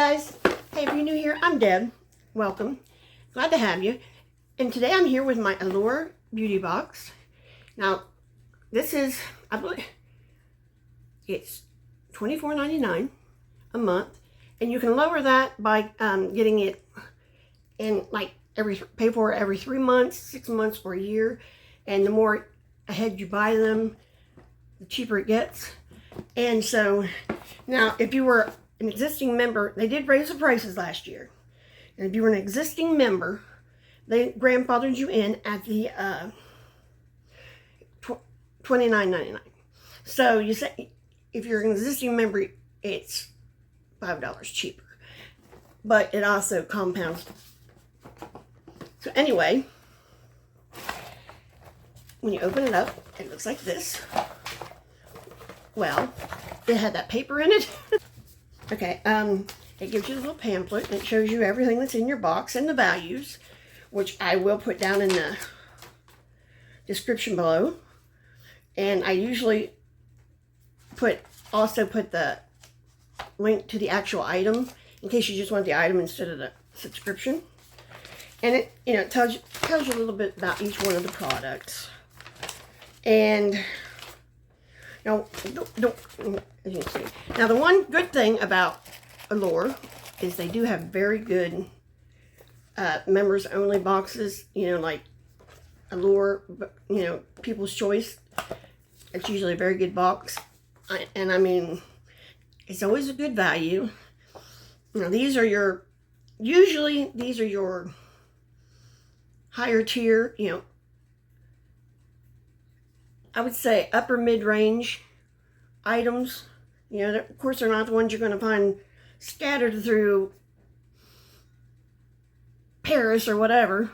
guys. Hey, if you're new here, I'm Deb. Welcome. Glad to have you. And today I'm here with my Allure Beauty box. Now, this is, I believe, it's $24.99 a month. And you can lower that by getting it in, like, pay for it every 3 months, 6 months, or a year. And the more ahead you buy them, the cheaper it gets. And so, now, if you were an existing member, they did raise the prices last year. And if you were an existing member, they grandfathered you in at the $29.99. So you say if you're an existing member, it's $5 cheaper, but it also compounds. So anyway, when you open it up, it looks like this. Well, it had that paper in it. Okay, it gives you a little pamphlet, and it shows you everything that's in your box and the values, which I will put down in the description below. And I usually also put the link to the actual item in case you just want the item instead of the subscription. And it, it tells you a little bit about each one of the products. And now, as you can see, now the one good thing about Allure is they do have very good members only boxes. Like Allure, People's Choice. It's usually a very good box, and I mean, it's always a good value. Now these are your higher tier, I would say upper mid-range items. Of course, they're not the ones you're going to find scattered through Paris or whatever.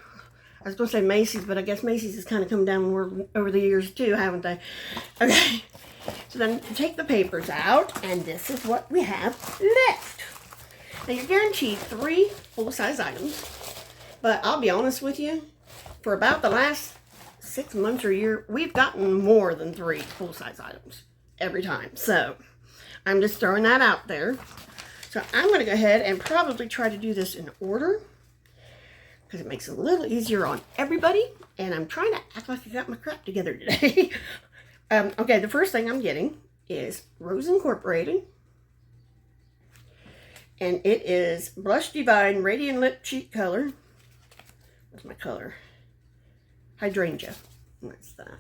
I was going to say Macy's, but I guess Macy's has kind of come down more over the years too, haven't they? Okay, so then take the papers out, and this is what we have left. Now, you're guaranteed 3 full-size items, but I'll be honest with you, for about the last 6 months or a year, we've gotten more than 3 full-size items every time. So I'm just throwing that out there. So I'm going to go ahead and probably try to do this in order because it makes it a little easier on everybody. And I'm trying to act like I got my crap together today. Okay, the first thing I'm getting is Rose Incorporated. And it is Blush Divine Radiant Lip Cheek Color. What's my color? Hydrangea. What's that?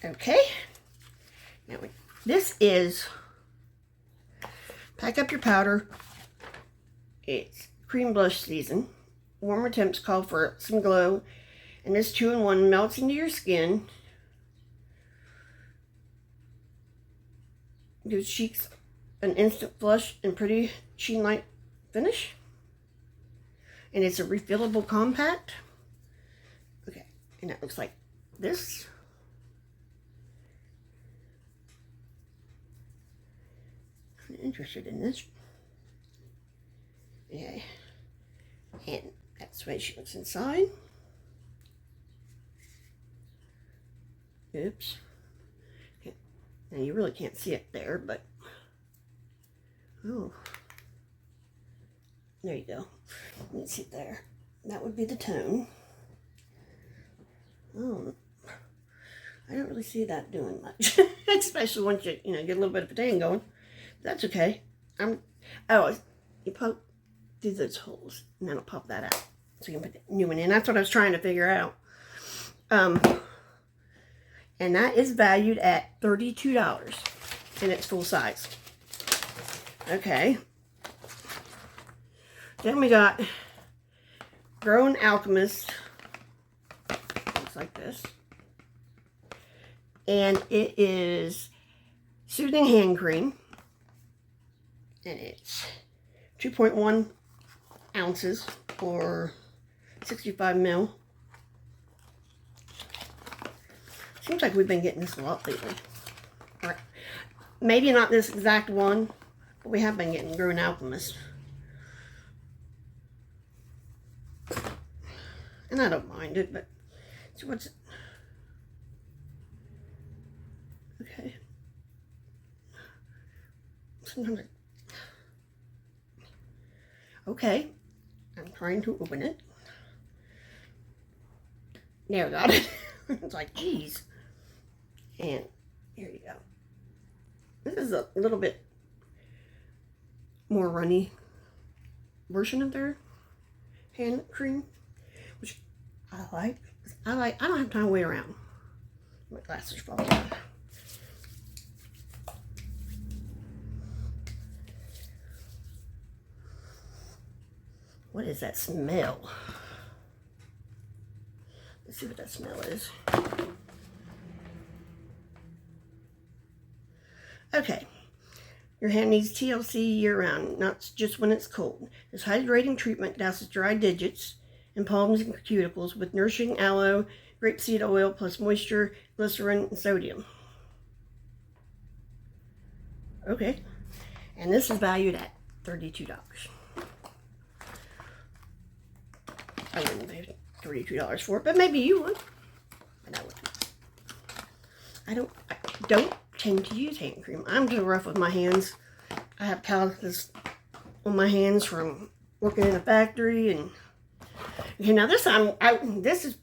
Okay. Now this is pack up your powder. It's cream blush season. Warmer temps call for some glow, and this 2-in-1 melts into your skin. Gives cheeks an instant flush and pretty sheen-like finish. And it's a refillable compact. Okay, and that looks like this. I'm interested in this. Okay, and that's the way she looks inside. Oops. Now you really can't see it there, but oh, there you go. Let's see it there. That would be the tone. Oh, I don't really see that doing much, especially once you get a little bit of a tan going. That's okay. You poke through those holes, and that'll pop that out, so you can put the new one in. That's what I was trying to figure out. And that is valued at $32, and it's full size. Okay. Then we got Grown Alchemist. Looks like this. And it is Soothing Hand Cream. And it's 2.1 ounces or 65 ml. Seems like we've been getting this a lot lately. Or maybe not this exact one, but we have been getting Grown Alchemist. And I don't mind it, but so what's it? Okay. Sometimes okay. I'm trying to open it. There, got it. It's like, geez. And here you go. This is a little bit more runny version of their hand cream, which I like. I don't have time to wait around. My glasses fall down. What is that smell? Let's see what that smell is. Okay. Your hand needs TLC year-round, not just when it's cold. This hydrating treatment douses dry digits and palms and cuticles with nourishing aloe, grapeseed oil, plus moisture, glycerin, and sodium. Okay. And this is valued at $32. I wouldn't pay $32 for it, but maybe you would. But I wouldn't. I don't tend to use hand cream. I'm too rough with my hands. I have calluses on my hands from working in a factory, and okay, now this time, this is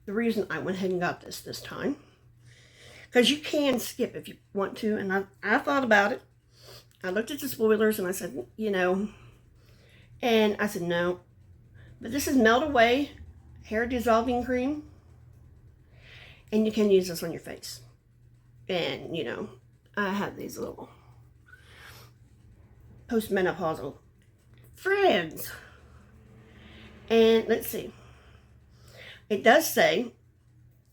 the reason I went ahead and got this time, because you can skip if you want to. And I thought about it. I looked at the spoilers and I said, you know, and I said no, but this is melt away hair dissolving cream, and you can use this on your face. And, you know, I have these little postmenopausal friends. And let's see. It does say,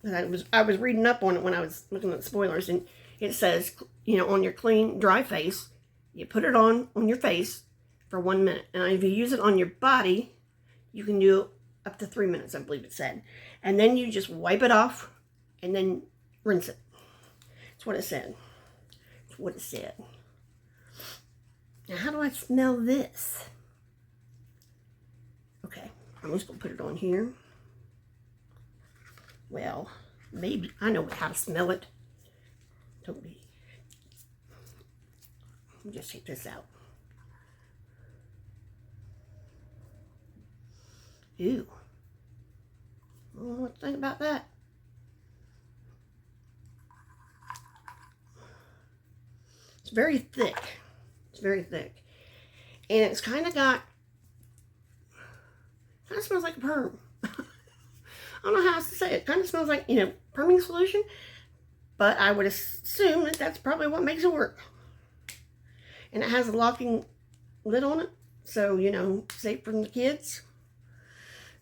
I was reading up on it when I was looking at the spoilers, and it says, you know, on your clean, dry face, you put it on your face for 1 minute. And if you use it on your body, you can do up to 3 minutes, I believe it said. And then you just wipe it off and then rinse it. That's what it said. That's what it said. Now, how do I smell this? Okay, I'm just going to put it on here. Well, maybe I know how to smell it. Don't be. Let me just take this out. Ew. I don't know what to think about that. It's very thick. It's very thick. And it's kind of smells like a perm. I don't know how else to say it. It kind of smells like, you know, perming solution. But I would assume that that's probably what makes it work. And it has a locking lid on it. So, you know, safe from the kids.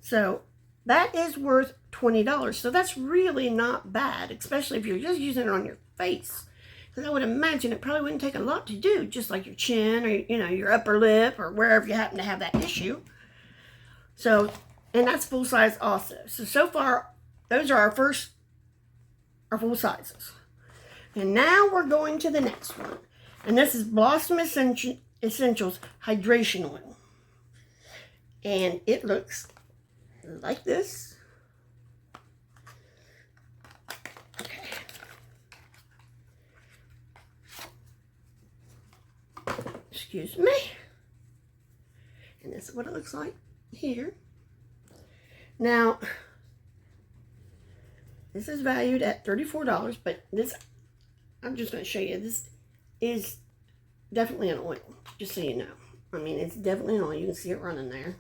So that is worth $20. So that's really not bad, especially if you're just using it on your face. Because I would imagine it probably wouldn't take a lot to do, just like your chin or, you know, your upper lip or wherever you happen to have that issue. So, and that's full size also. So far, those are our full sizes. And now we're going to the next one. And this is Blossom Essentials Hydration Oil. And it looks like this. Okay. Excuse me. And this is what it looks like here. Now, this is valued at $34, but this, I'm just going to show you, this is definitely an oil, just so you know. I mean, it's definitely an oil. You can see it running there.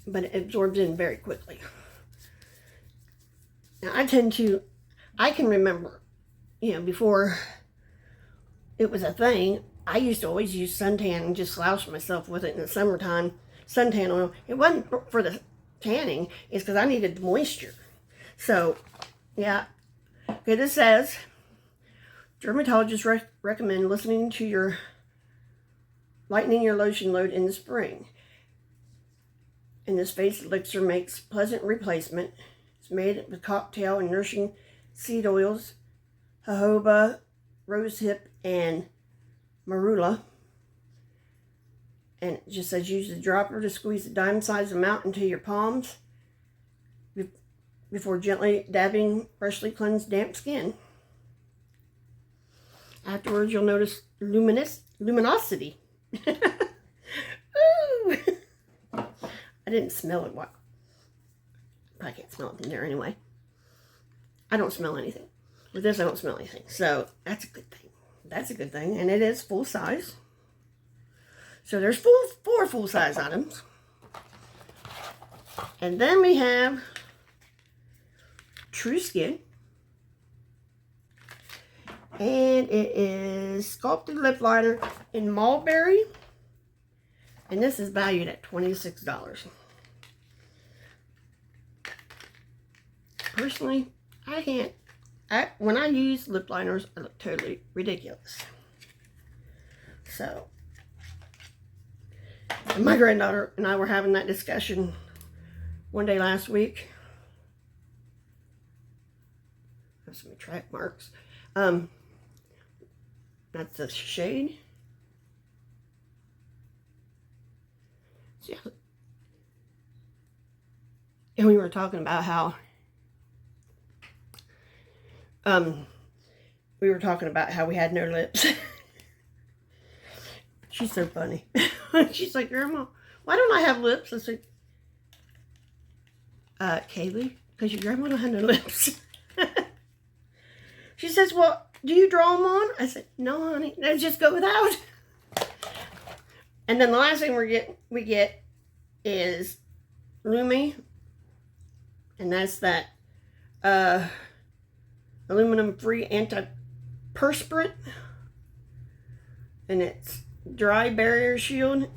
But it absorbs in very quickly. Now, I can remember, you know, before it was a thing, I used to always use suntan and just slouch myself with it in the summertime. Suntan oil. It wasn't for the tanning. It's because I needed the moisture. So, yeah. Okay, this says, dermatologists recommend lightening your lotion load in the spring. And this face elixir makes pleasant replacement. It's made with cocktail and nourishing seed oils, jojoba, rosehip, and marula. And it just says use the dropper to squeeze the dime-sized amount into your palms before gently dabbing freshly cleansed damp skin. Afterwards, you'll notice luminosity. Ooh. I didn't smell it. I can't smell it from there anyway. I don't smell anything. With this, I don't smell anything. So that's a good thing. That's a good thing. And it is full size. So there's 4 full-size items. And then we have Tru Skn. And it is sculpted lip liner in mulberry. And this is valued at $26. Personally, I can't. When I use lip liners, I look totally ridiculous. So, and my granddaughter and I were having that discussion one day last week. Have some track marks. That's the shade. Yeah. And we were talking about how we had no lips. She's so funny. She's like, Grandma, why don't I have lips? I said, Kaylee, because your grandma don't have no lips. She says, well, do you draw them on? I said, no, honey, let's just go without. And then the last thing we get is Lumi, and that's that aluminum-free antiperspirant, and it's dry barrier shield.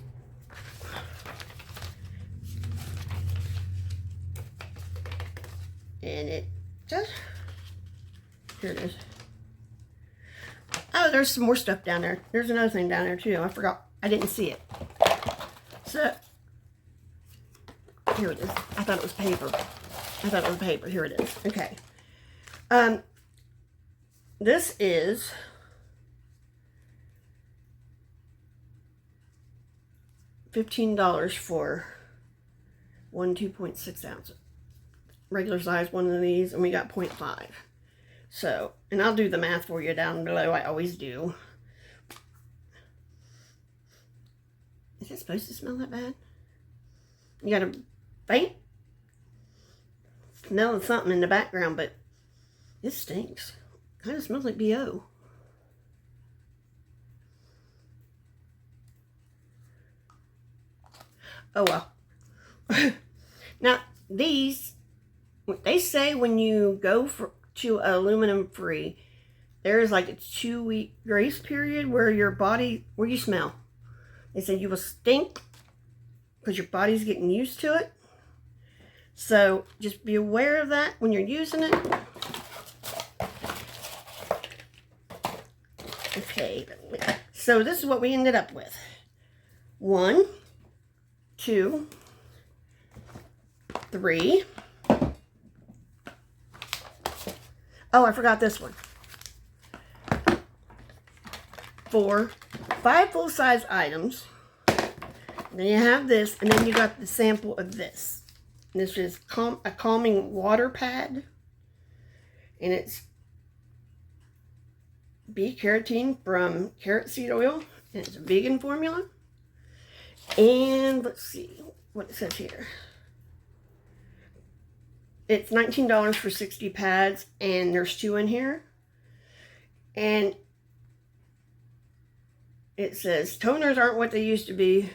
And it just, here it is. Oh, there's some more stuff down there. There's another thing down there too. I forgot. I didn't see it. So, here it is. I thought it was paper. Here it is. Okay. This is $15 for one 2.6 ounce. Regular size one of these, and we got 0.5. So, and I'll do the math for you down below. I always do. Is it supposed to smell that bad? You got a faint smell of something in the background, but it stinks. Kind of smells like BO. Oh well. Now these, they say when you go to aluminum free, there is like a 2-week grace period where where you smell. They say you will stink because your body's getting used to it. So just be aware of that when you're using it. Okay, so this is what we ended up with. 1, 2, 3. Oh, I forgot this one. 4, 5 full-size items. And then you have this, and then you got the sample of this. And this is a calming water pad. And it's bee carotene from carrot seed oil. And it's a vegan formula. And let's see what it says here. It's $19 for 60 pads, and there's 2 in here. And it says toners aren't what they used to be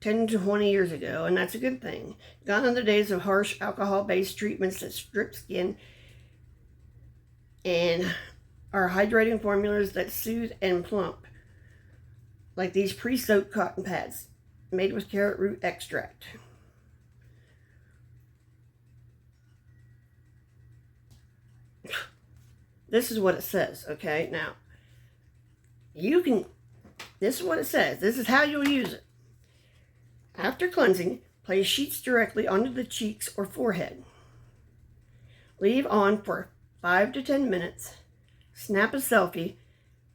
10 to 20 years ago, and that's a good thing. Gone are the days of harsh alcohol-based treatments that strip skin, and are hydrating formulas that soothe and plump, like these pre-soaked cotton pads made with carrot root extract. This is what it says, okay? Now, this is what it says. This is how you'll use it. After cleansing, place sheets directly onto the cheeks or forehead. Leave on for 5 to 10 minutes. Snap a selfie,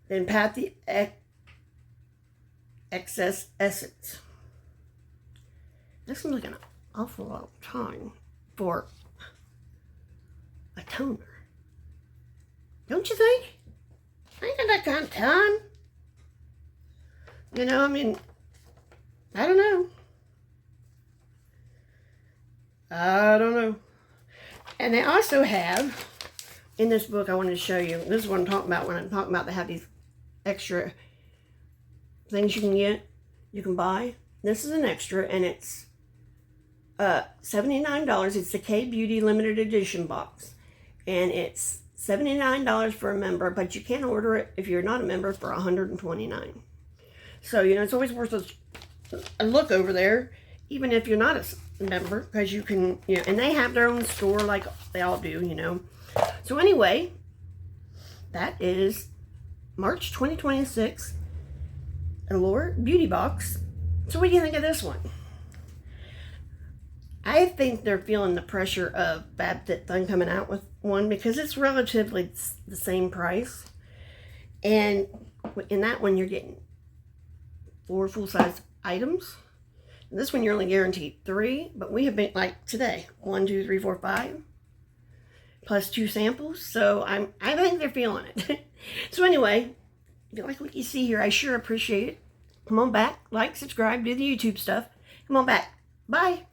then pat the excess essence. This seems like an awful long time for a toner. Don't you think? I ain't got that kind of time. You know, I mean, I don't know. I don't know. And they also have, in this book I wanted to show you, this is what I'm talking about when I'm talking about they have these extra things you can get, you can buy. This is an extra, and it's $79. It's the K Beauty limited edition box, and it's $79 for a member, but you can order it if you're not a member for $129. So, you know, it's always worth a look over there, even if you're not a member, because you can, you know, and they have their own store like they all do, you know. So anyway, that is March 2026 Allure Beauty Box. So what do you think of this one? I think they're feeling the pressure of Bad Fit Fun coming out with one because it's relatively the same price. And in that one, you're getting 4 full-size items. This one, you're only guaranteed 3, but we have been, like today, 1, 2, 3, 4, 5, plus 2 samples. So I think they're feeling it. So anyway, if you like what you see here, I sure appreciate it. Come on back, like, subscribe, do the YouTube stuff. Come on back. Bye.